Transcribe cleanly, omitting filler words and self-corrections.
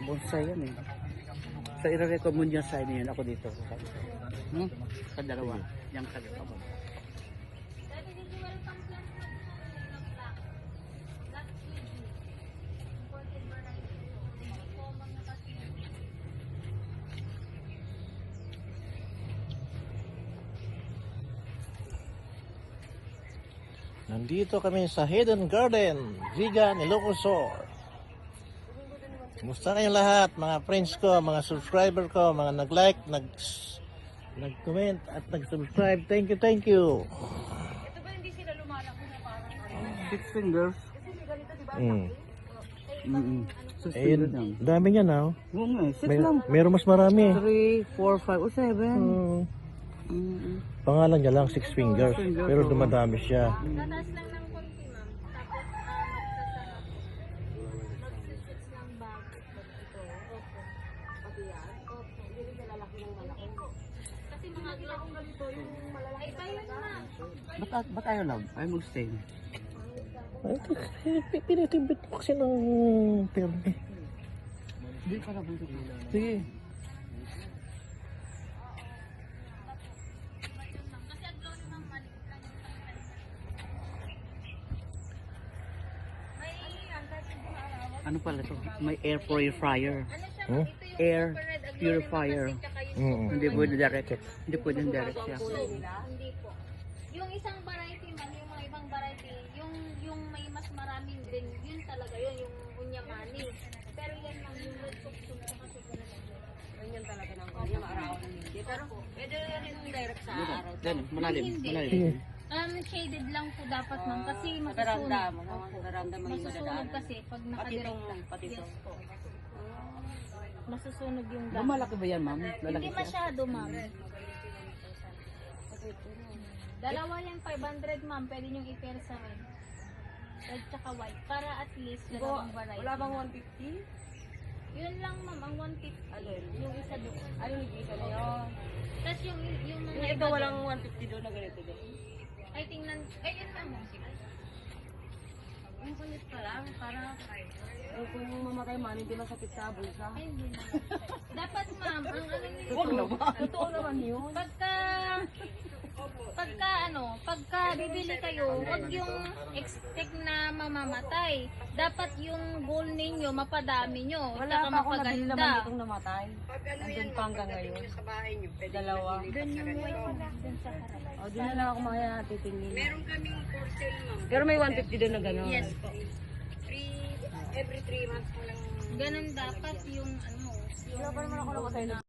Bonsai yan eh. So, i-recommend yung sa inyo yun. Ako dito. Sa dalawa. Yung kalipa mo. Nandito kami sa Hidden Garden, Vigan, Ilocos Sur. Kumusta kayong lahat, mga friends ko, mga subscriber ko, mga nag-like, nag-comment at nag-subscribe. Thank you, thank you. Ito ba hindi sila lumalaki na parang? Six fingers. Kasi ganito, di ba? Six Eh, fingers lang. dami niya na. Oo nga eh. Six lang. Meron mas marami. 3, 4, 5, o 7. Pangalan niya lang, Six Fingers. Pero dumadami siya. Tataas lang ng konti, ma'am. Tapos, magsaswitch ng bag. Ito, opo. Pati yan? Opo. Hindi rin lalaki ng malaki. Kasi mga ginagong ganito, yung malalaki. Ay, tayo na. Ba't ayaw lang? Ayaw mag-stay. Pinitibit mo kasi ng perme. Hindi para ba ito? Sige. Ano pala ito? May air purifier. Hmm? Air purifier. Hindi pwede direct. Hindi pwede direct siya. Hindi po. Yung isang variety man, yung mga ibang variety, yung may mas maraming din, yun talaga yun, yung unyamani. Pero yan lang, yung red fox yung kasi ganyan talaga ng kanya, maarawan ng hindi. Pero pwede rin direct sa araw. Then, malalim. Hindi. Malalim. Shaded lang po dapat ma'am kasi masusunog. Masusunog kasi pag nakadirect. Yes po. Masusunog yung dami. Malaki ba yan, ma'am? Hindi Lalaki siya? masyado, ma'am. Dalawa yan, 500, ma'am. Pwede niyong i-pair sa red. Red tsaka white. Para at least dalawang variety. Wala bang 150? Yun lang, ma'am. Ang 150. Yung isa doon. Ay, yung isa na yun. Tapos yung mga iba walang 150 doon na ganito doon. Ay, tingnan. Ay, yun lang, ma'am. Ang kulit pa lang. Para kung mamatay man, hindi masakit sa bulsa. Ay, hindi na. Dapat, ma'am, ang ano nito. Huwag naman. Totoo naman yun. Pagka bibili kayo, huwag yung expect na mamamatay. Dapat yung goal ninyo, mapadami nyo. Wala pa ako nabili naman itong namatay. Nandun pa hanggang ngayon. Dalawa. Doon yung white na. Doon sa harap. O, doon na lang ako mga titingin. Meron kaming for sale, ma'am. Pero may 150 doon na gano'n. Yes po. Every 3 months mo lang. Ganun dapat yung ano. Wala pa naman ako namatay na.